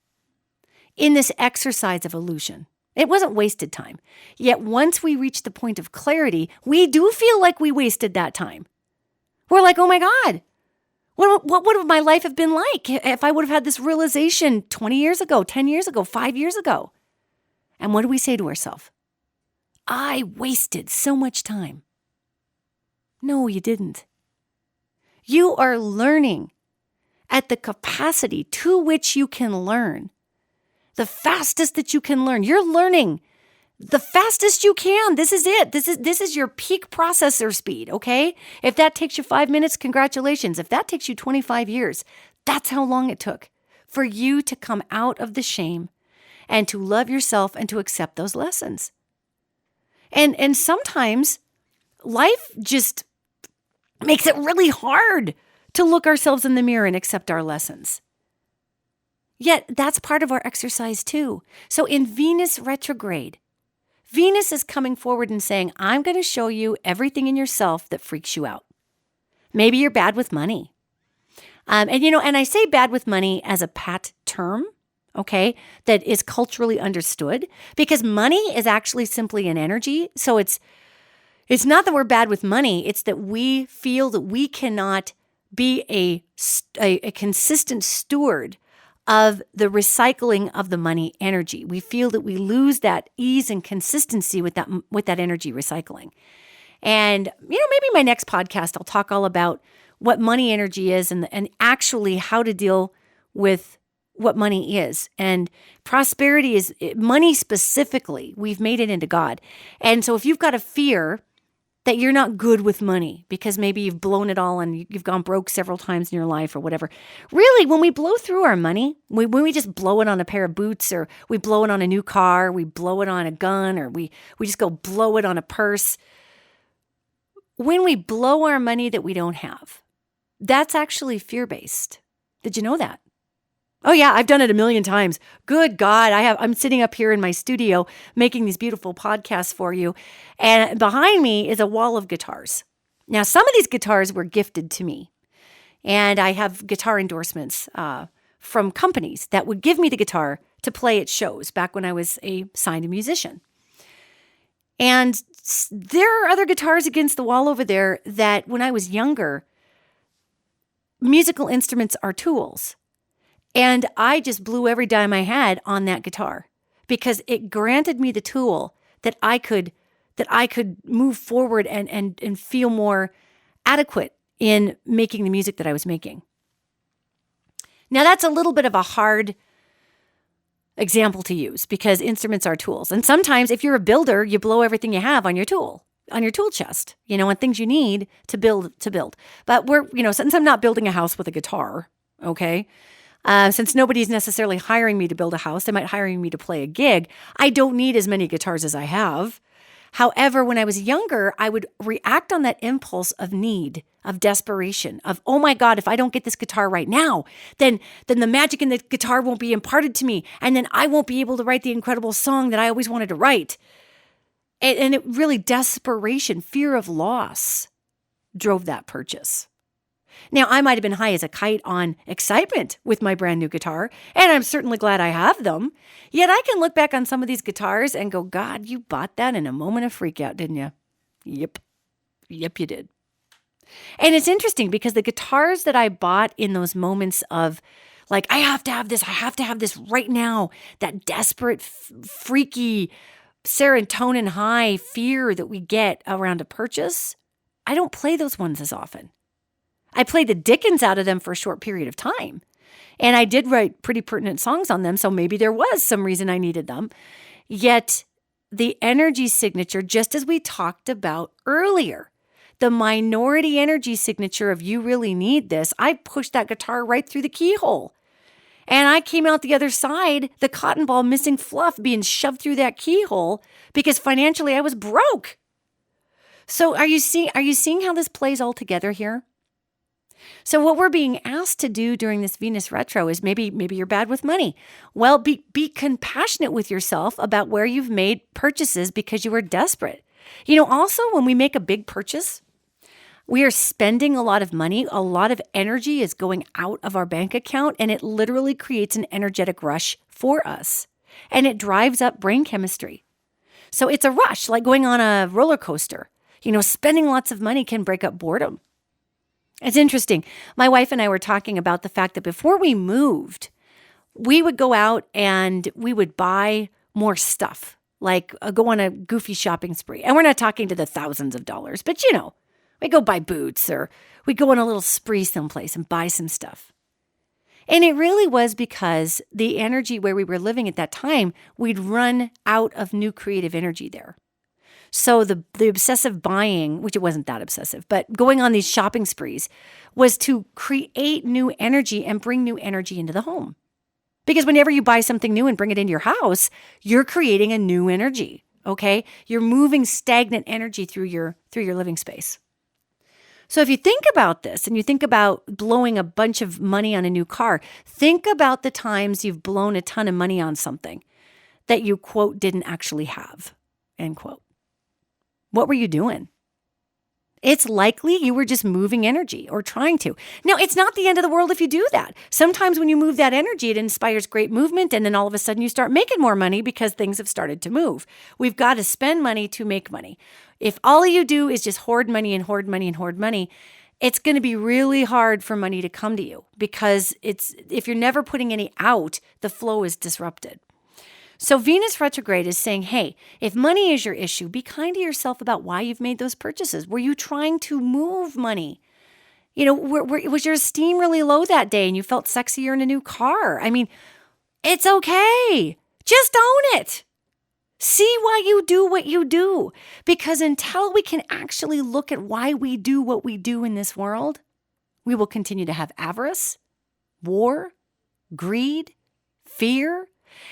in this exercise of illusion. It wasn't wasted time. Yet once we reach the point of clarity, we do feel like we wasted that time. We're like, oh my God, what would my life have been like if I would have had this realization 20 years ago, 10 years ago, 5 years ago? And what do we say to ourselves? I wasted so much time. No, you didn't. You are learning at the capacity to which you can learn. The fastest that you can learn. You're learning the fastest you can. This is it. This is your peak processor speed, okay? If that takes you 5 minutes, congratulations. If that takes you 25 years, that's how long it took for you to come out of the shame and to love yourself and to accept those lessons. And sometimes life just makes it really hard to look ourselves in the mirror and accept our lessons. Yet that's part of our exercise too. So in Venus retrograde, Venus is coming forward and saying, I'm going to show you everything in yourself that freaks you out. Maybe you're bad with money. And I say bad with money as a pat term, okay, that is culturally understood because money is actually simply an energy. So it's not that we're bad with money. It's that we feel that we cannot be a consistent steward of the recycling of the money energy. We feel that we lose that ease and consistency with that energy recycling. And, maybe my next podcast, I'll talk all about what money energy is and actually how to deal with what money is. And prosperity is money specifically. We've made it into God. And so if you've got a fear that you're not good with money because maybe you've blown it all and you've gone broke several times in your life or whatever. Really, when we blow through our money, when we just blow it on a pair of boots or we blow it on a new car, we blow it on a gun or we just go blow it on a purse. When we blow our money that we don't have, that's actually fear-based. Did you know that? Oh yeah, I've done it a million times. Good God, I'm sitting up here in my studio making these beautiful podcasts for you. And behind me is a wall of guitars. Now, some of these guitars were gifted to me. And I have guitar endorsements from companies that would give me the guitar to play at shows back when I was a signed musician. And there are other guitars against the wall over there that when I was younger, musical instruments are tools. And I just blew every dime I had on that guitar because it granted me the tool that I could move forward and feel more adequate in making the music that I was making. Now that's a little bit of a hard example to use because instruments are tools. And sometimes if you're a builder, you blow everything you have on your tool chest, on things you need to build. But since I'm not building a house with a guitar, okay? Since nobody's necessarily hiring me to build a house, they might hire me to play a gig. I don't need as many guitars as I have. However, when I was younger, I would react on that impulse of need, of desperation, of, oh my God, if I don't get this guitar right now, then the magic in the guitar won't be imparted to me. And then I won't be able to write the incredible song that I always wanted to write. And it really, desperation, fear of loss drove that purchase. Now, I might have been high as a kite on excitement with my brand new guitar, and I'm certainly glad I have them. Yet I can look back on some of these guitars and go, God, you bought that in a moment of freak out, didn't you? Yep, you did. And it's interesting because the guitars that I bought in those moments of like, I have to have this right now, that desperate, freaky, serotonin high fear that we get around a purchase, I don't play those ones as often. I played the dickens out of them for a short period of time. And I did write pretty pertinent songs on them, so maybe there was some reason I needed them. Yet the energy signature, just as we talked about earlier, the minority energy signature of you really need this, I pushed that guitar right through the keyhole. And I came out the other side, the cotton ball missing fluff being shoved through that keyhole because financially I was broke. So are you seeing how this plays all together here? So what we're being asked to do during this Venus retro is maybe you're bad with money. Well, be compassionate with yourself about where you've made purchases because you were desperate. Also when we make a big purchase, we are spending a lot of money. A lot of energy is going out of our bank account, and it literally creates an energetic rush for us. And it drives up brain chemistry. So it's a rush, like going on a roller coaster. Spending lots of money can break up boredom. It's interesting. My wife and I were talking about the fact that before we moved, we would go out and we would buy more stuff, like go on a goofy shopping spree. And we're not talking to the thousands of dollars, but we go buy boots or we go on a little spree someplace and buy some stuff. And it really was because the energy where we were living at that time, we'd run out of new creative energy there. So the obsessive buying, which it wasn't that obsessive, but going on these shopping sprees was to create new energy and bring new energy into the home. Because whenever you buy something new and bring it into your house, you're creating a new energy, okay? You're moving stagnant energy through your living space. So if you think about this and you think about blowing a bunch of money on a new car, think about the times you've blown a ton of money on something that you, quote, didn't actually have, end quote. What were you doing? It's likely you were just moving energy or trying to. Now, it's not the end of the world if you do that. Sometimes when you move that energy, it inspires great movement, and then all of a sudden you start making more money because things have started to move. We've got to spend money to make money. If all you do is just hoard money and hoard money and hoard money, it's going to be really hard for money to come to you because if you're never putting any out, the flow is disrupted. So Venus retrograde is saying, hey, if money is your issue, be kind to yourself about why you've made those purchases. Were you trying to move money? Was your esteem really low that day and you felt sexier in a new car? I mean, it's okay. Just own it. See why you do what you do. Because until we can actually look at why we do what we do in this world, we will continue to have avarice, war, greed, fear,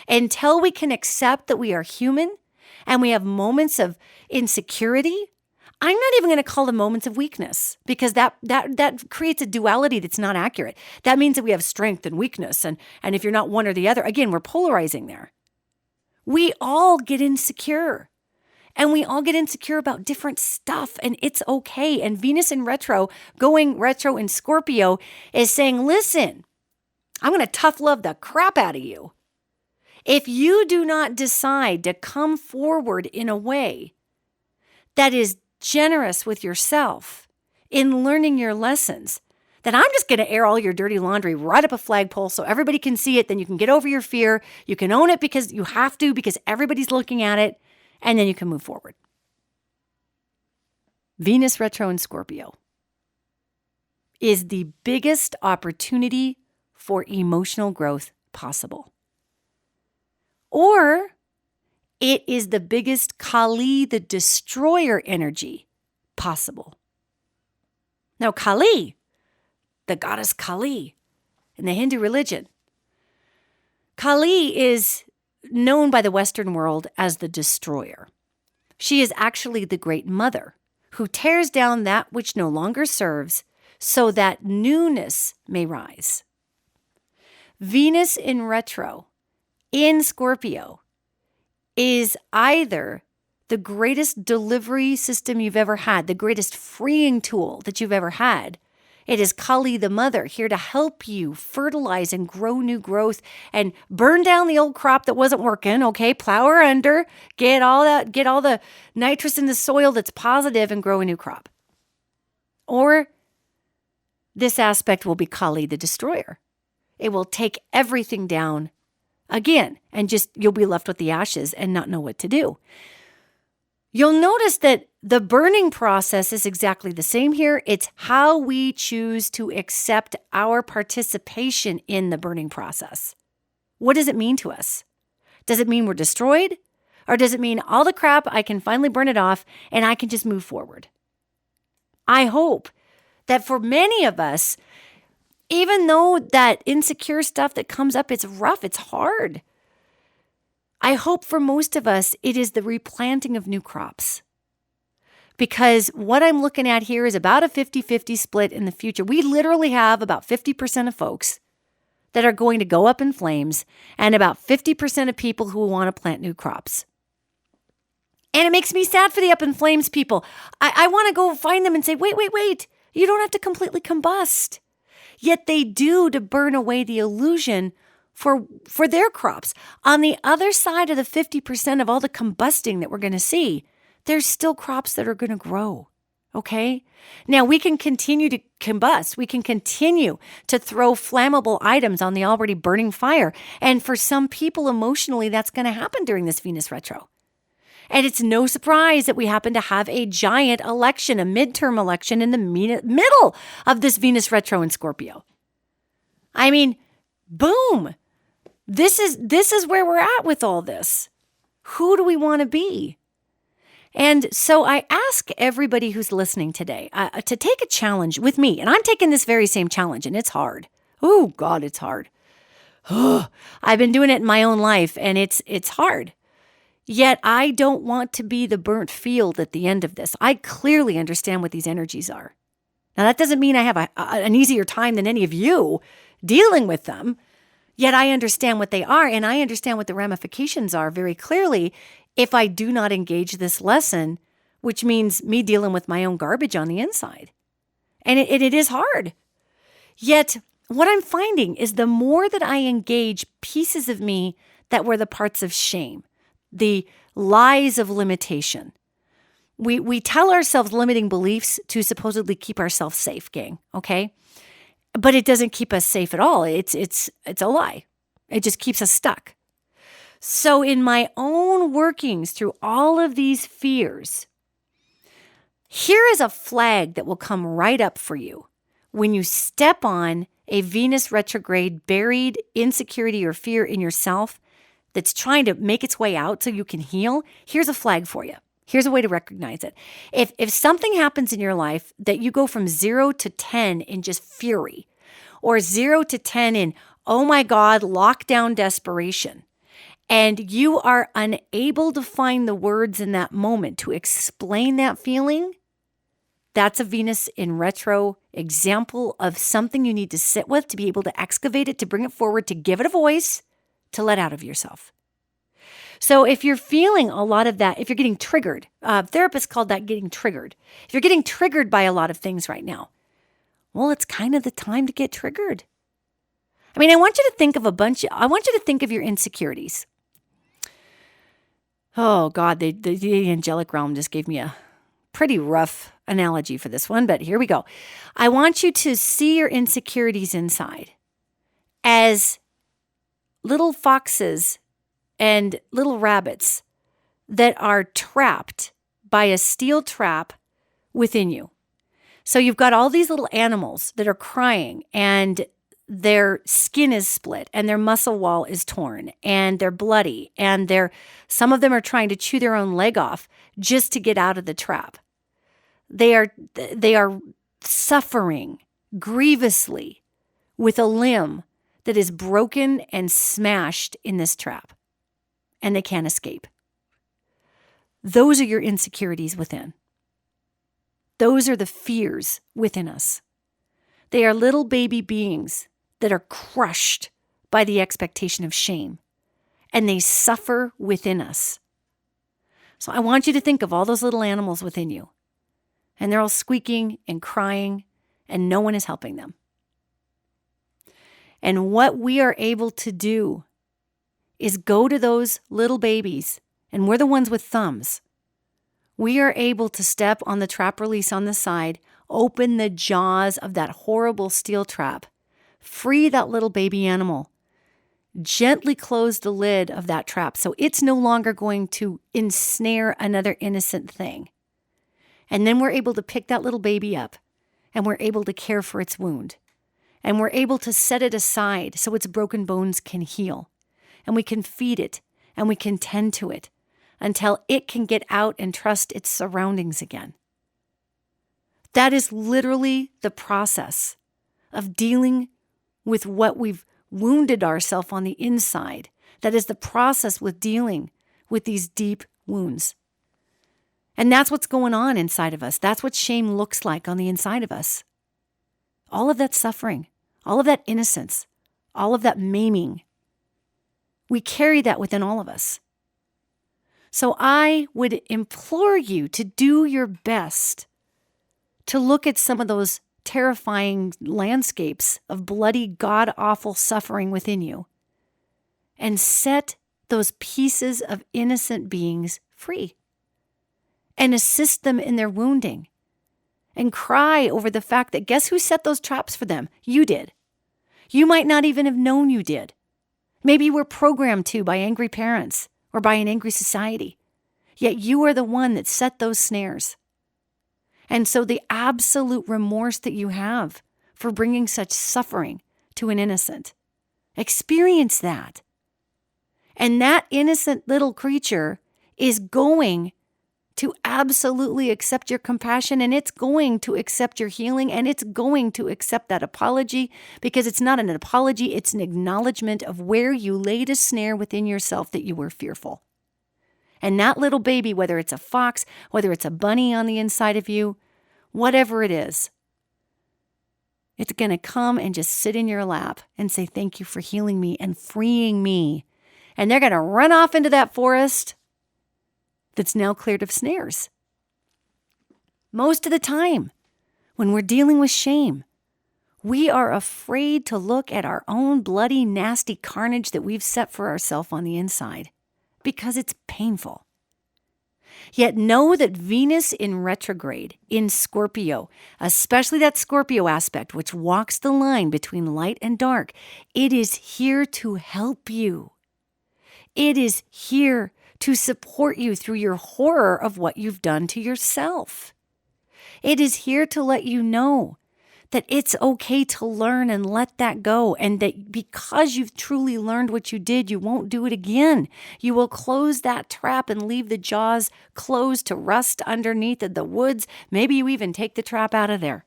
until we can accept that we are human and we have moments of insecurity. I'm not even going to call them moments of weakness because that creates a duality that's not accurate. That means that we have strength and weakness. And if you're not one or the other, again, we're polarizing there. We all get insecure. And we all get insecure about different stuff, and it's okay. And Venus in retro, going retro in Scorpio, is saying, listen, I'm going to tough love the crap out of you. If you do not decide to come forward in a way that is generous with yourself in learning your lessons, then I'm just going to air all your dirty laundry right up a flagpole so everybody can see it. Then you can get over your fear. You can own it because you have to, because everybody's looking at it, and then you can move forward. Venus retro in Scorpio is the biggest opportunity for emotional growth possible. Or it is the biggest Kali, the destroyer energy possible. Now, Kali, the goddess Kali in the Hindu religion, Kali is known by the Western world as the destroyer. She is actually the great mother who tears down that which no longer serves so that newness may rise. Venus in retro in Scorpio is either the greatest delivery system you've ever had, the greatest freeing tool that you've ever had. It is Kali the mother here to help you fertilize and grow new growth and burn down the old crop that wasn't working, okay? Plow her under, get all the nitrous in the soil that's positive and grow a new crop. Or this aspect will be Kali the destroyer. It will take everything down again and just you'll be left with the ashes and not know what to do. You'll notice that the burning process is exactly the same here. It's how we choose to accept our participation in the burning process. What does it mean to us? Does it mean we're destroyed? Or does it mean all the crap, I can finally burn it off and I can just move forward? I hope that for many of us, even though that insecure stuff that comes up, it's rough, it's hard. I hope for most of us, it is the replanting of new crops. Because what I'm looking at here is about a 50-50 split in the future. We literally have about 50% of folks that are going to go up in flames and about 50% of people who want to plant new crops. And it makes me sad for the up in flames people. I want to go find them and say, wait. You don't have to completely combust. Yet they do to burn away the illusion for their crops. On the other side of the 50% of all the combusting that we're going to see, there's still crops that are going to grow, okay? Now, we can continue to combust. We can continue to throw flammable items on the already burning fire. And for some people, emotionally, that's going to happen during this Venus retro. And it's no surprise that we happen to have a giant election, a midterm election in the middle of this Venus retro in Scorpio. I mean, boom. This is where we're at with all this. Who do we want to be? And so I ask everybody who's listening today to take a challenge with me. And I'm taking this very same challenge, and it's hard. Oh, God, it's hard. I've been doing it in my own life, and it's hard. Yet I don't want to be the burnt field at the end of this. I clearly understand what these energies are. Now, that doesn't mean I have an easier time than any of you dealing with them. Yet I understand what they are, and I understand what the ramifications are very clearly if I do not engage this lesson, which means me dealing with my own garbage on the inside. And it is hard. Yet what I'm finding is the more that I engage pieces of me that were the parts of shame, the lies of limitation. We tell ourselves limiting beliefs to supposedly keep ourselves safe, gang, okay? But it doesn't keep us safe at all. It's a lie. It just keeps us stuck. So in my own workings through all of these fears, here is a flag that will come right up for you when you step on a Venus retrograde buried insecurity or fear in yourself that's trying to make its way out so you can heal. Here's a flag for you. Here's a way to recognize it. If something happens in your life that you go from 0 to 10 in just fury, or 0 to 10 in, oh my God, lockdown desperation, and you are unable to find the words in that moment to explain that feeling, that's a Venus in retro example of something you need to sit with, to be able to excavate it, to bring it forward, to give it a voice, to let out of yourself. So if you're feeling a lot of that, if you're getting triggered, therapists called that getting triggered. If you're getting triggered by a lot of things right now, well, it's kind of the time to get triggered. I mean, I want you to think of your insecurities. Oh God, the angelic realm just gave me a pretty rough analogy for this one, but here we go. I want you to see your insecurities inside as little foxes and little rabbits that are trapped by a steel trap within you. So you've got all these little animals that are crying and their skin is split and their muscle wall is torn and they're bloody and some of them are trying to chew their own leg off just to get out of the trap. They are suffering grievously with a limb that is broken and smashed in this trap, and they can't escape. Those are your insecurities within. Those are the fears within us. They are little baby beings that are crushed by the expectation of shame, and they suffer within us. So I want you to think of all those little animals within you, and they're all squeaking and crying, and no one is helping them. And what we are able to do is go to those little babies, and we're the ones with thumbs. We are able to step on the trap release on the side, open the jaws of that horrible steel trap, free that little baby animal, gently close the lid of that trap so it's no longer going to ensnare another innocent thing. And then we're able to pick that little baby up, and we're able to care for its wound. And we're able to set it aside so its broken bones can heal. And we can feed it, and we can tend to it until it can get out and trust its surroundings again. That is literally the process of dealing with what we've wounded ourselves on the inside. That is the process with dealing with these deep wounds. And that's what's going on inside of us. That's what shame looks like on the inside of us. All of that suffering, all of that innocence, all of that maiming, we carry that within all of us. So I would implore you to do your best to look at some of those terrifying landscapes of bloody, god-awful suffering within you and set those pieces of innocent beings free and assist them in their wounding and cry over the fact that guess who set those traps for them? You did. You might not even have known you did. Maybe you were programmed to by angry parents or by an angry society, yet you are the one that set those snares. And so the absolute remorse that you have for bringing such suffering to an innocent, experience that. And that innocent little creature is going to absolutely accept your compassion, and it's going to accept your healing, and it's going to accept that apology, because it's not an apology, it's an acknowledgement of where you laid a snare within yourself that you were fearful. And that little baby, whether it's a fox, whether it's a bunny on the inside of you, whatever it is, it's going to come and just sit in your lap and say, thank you for healing me and freeing me. And they're going to run off into that forest that's now cleared of snares. Most of the time, when we're dealing with shame, we are afraid to look at our own bloody, nasty carnage that we've set for ourselves on the inside because it's painful. Yet know that Venus in retrograde in Scorpio, especially that Scorpio aspect which walks the line between light and dark, it is here to help you. It is here to support you through your horror of what you've done to yourself. It is here to let you know that it's okay to learn and let that go, and that because you've truly learned what you did, you won't do it again. You will close that trap and leave the jaws closed to rust underneath the woods. Maybe you even take the trap out of there.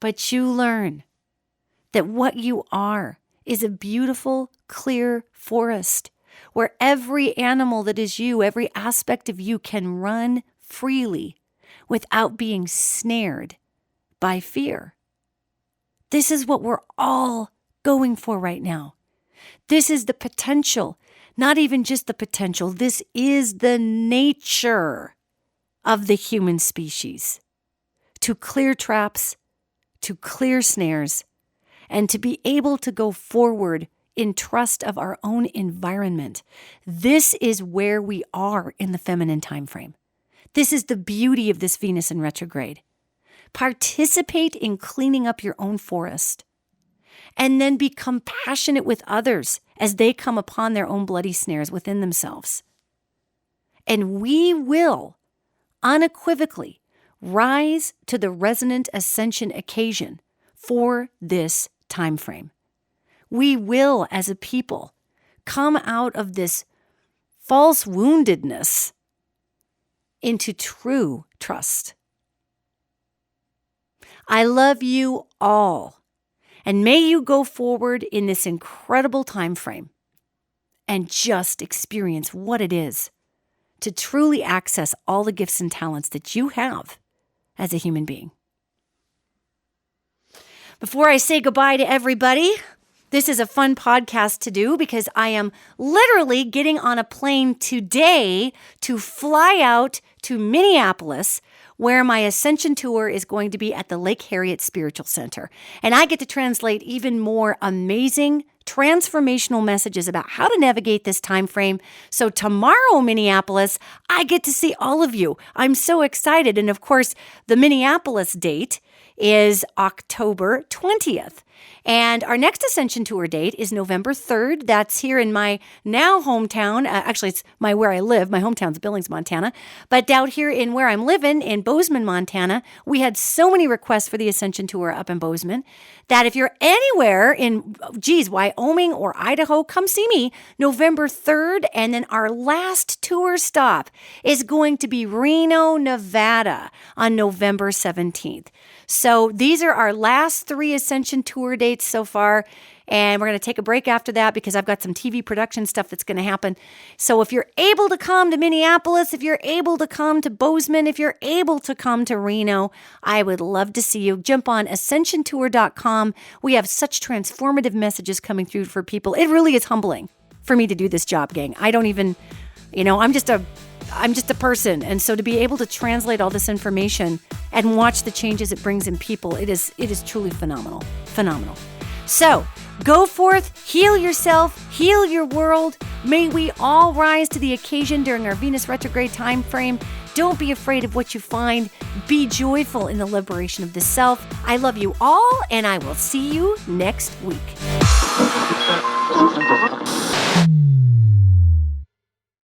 But you learn that what you are is a beautiful, clear forest where every animal that is you, every aspect of you can run freely without being snared by fear. This is what we're all going for right now. This is the potential, not even just the potential. This is the nature of the human species, to clear traps, to clear snares, and to be able to go forward in trust of our own environment. This is where we are in the feminine time frame. This is the beauty of this Venus in retrograde. Participate in cleaning up your own forest, and then be compassionate with others as they come upon their own bloody snares within themselves. And we will unequivocally rise to the resonant ascension occasion for this time frame. We will, as a people, come out of this false woundedness into true trust. I love you all, And may you go forward in this incredible time frame and just experience what it is to truly access all the gifts and talents that you have as a human being. Before I say goodbye to everybody, this is a fun podcast to do because I am literally getting on a plane today to fly out to Minneapolis, where my Ascension Tour is going to be at the Lake Harriet Spiritual Center. And I get to translate even more amazing transformational messages about how to navigate this time frame. So tomorrow, Minneapolis, I get to see all of you. I'm so excited. And of course, the Minneapolis date is October 20th. And our next Ascension Tour date is November 3rd. That's here in my now hometown. Actually, it's where I live. My hometown's Billings, Montana. But out here in where I'm living in Bozeman, Montana, we had so many requests for the Ascension Tour up in Bozeman that if you're anywhere in, Wyoming or Idaho, come see me November 3rd. And then our last tour stop is going to be Reno, Nevada on November 17th. So these are our last 3 Ascension Tour dates so far. And we're going to take a break after that because I've got some TV production stuff that's going to happen. So if you're able to come to Minneapolis, if you're able to come to Bozeman, if you're able to come to Reno, I would love to see you. Jump on ascensiontour.com. We have such transformative messages coming through for people. It really is humbling for me to do this job, gang. I don't even, I'm just a person. And so to be able to translate all this information and watch the changes it brings in people, it is truly phenomenal. Phenomenal. So go forth, heal yourself, heal your world. May we all rise to the occasion during our Venus retrograde time frame. Don't be afraid of what you find. Be joyful in the liberation of the self. I love you all, and I will see you next week.